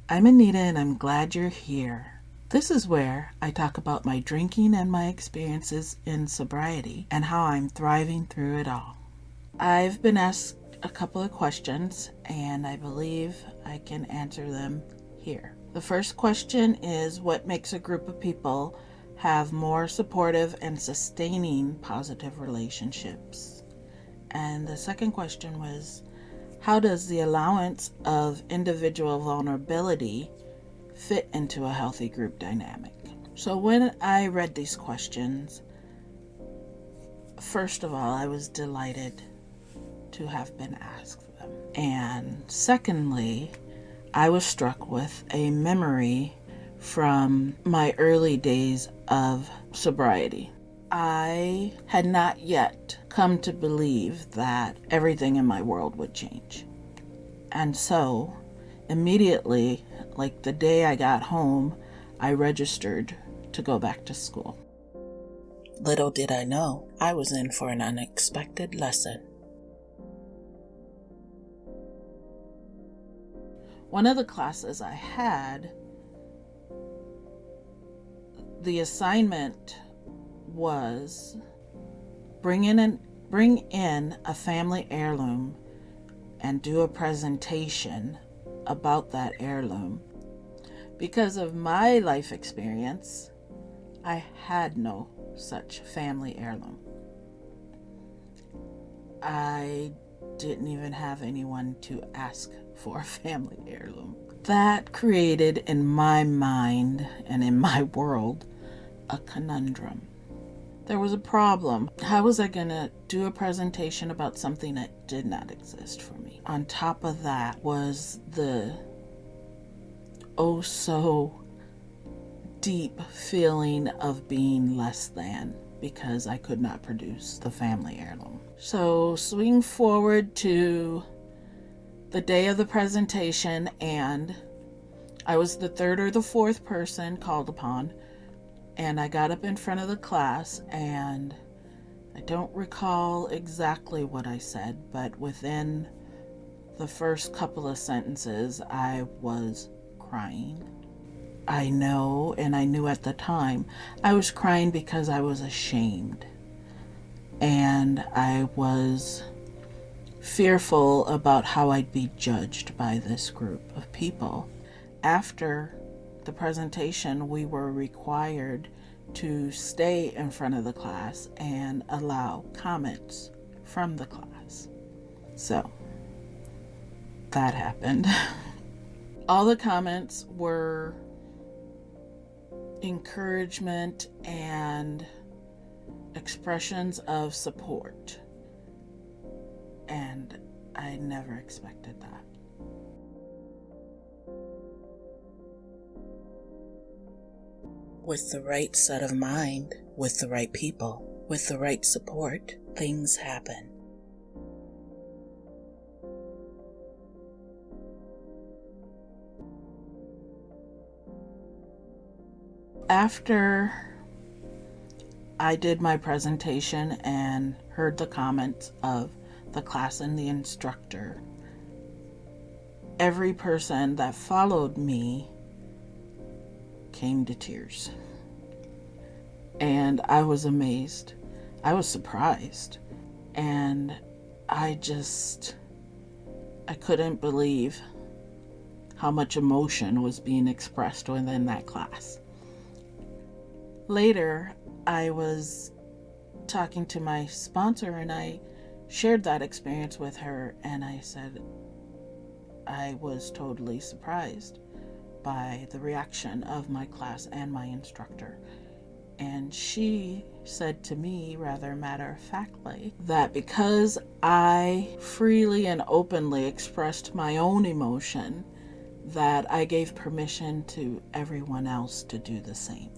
I'm Anita and I'm glad you're here. This is where I talk about my drinking and my experiences in sobriety and how I'm thriving through it all. I've been asked a couple of questions and I believe I can answer them here. The first question is, what makes a group of people have more supportive and sustaining positive relationships? And the second question was, how does the allowance of individual vulnerability fit into a healthy group dynamic? So when I read these questions, first of all, I was delighted to have been asked them. And secondly, I was struck with a memory from my early days of sobriety. I had not yet come to believe that everything in my world would change. And so, immediately, like the day I got home, I registered to go back to school. Little did I know, I was in for an unexpected lesson. One of the classes I had, the assignment was bring in a family heirloom and do a presentation about that heirloom. Because of my life experience, I had no such family heirloom. I didn't even have anyone to ask for a family heirloom. That created in my mind and in my world a conundrum. There was a problem. How was I going to do a presentation about something that did not exist for me? On top of that was the oh so deep feeling of being less than because I could not produce the family heirloom. So swing forward to the day of the presentation, and I was the third or the fourth person called upon. And I got up in front of the class, and I don't recall exactly what I said, but within the first couple of sentences, I was crying. I know, and I knew at the time, I was crying because I was ashamed. And I was fearful about how I'd be judged by this group of people. After the presentation, we were required to stay in front of the class and allow comments from the class. So that happened. All the comments were encouragement and expressions of support. And I never expected that. With the right set of mind, with the right people, with the right support, things happen. After I did my presentation and heard the comments of the class and the instructor, every person that followed me came to tears. And I was amazed. I was surprised. And I couldn't believe how much emotion was being expressed within that class. Later, I was talking to my sponsor and I shared that experience with her, and I said I was totally surprised by the reaction of my class and my instructor. And she said to me, rather matter-of-factly, that because I freely and openly expressed my own emotion, that I gave permission to everyone else to do the same.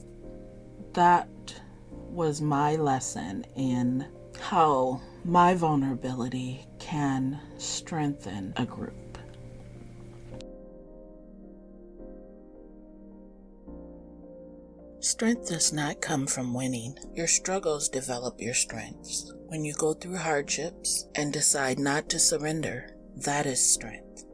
That was my lesson in how my vulnerability can strengthen a group. Strength does not come from winning. Your struggles develop your strengths. When you go through hardships and decide not to surrender, that is strength.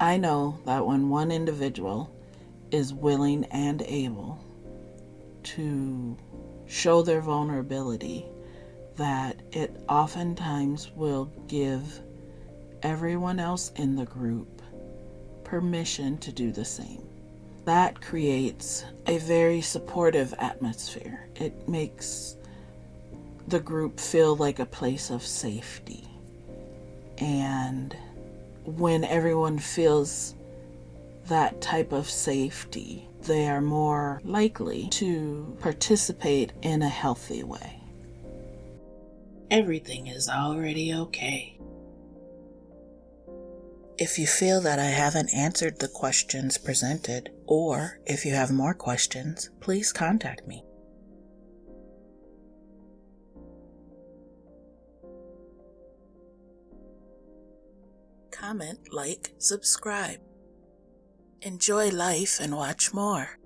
I know that when one individual is willing and able to show their vulnerability, that it oftentimes will give everyone else in the group permission to do the same. That creates a very supportive atmosphere. It makes the group feel like a place of safety. And when everyone feels that type of safety, they are more likely to participate in a healthy way. Everything is already okay. If you feel that I haven't answered the questions presented, or if you have more questions, please contact me. Comment, like, subscribe. Enjoy life and watch more.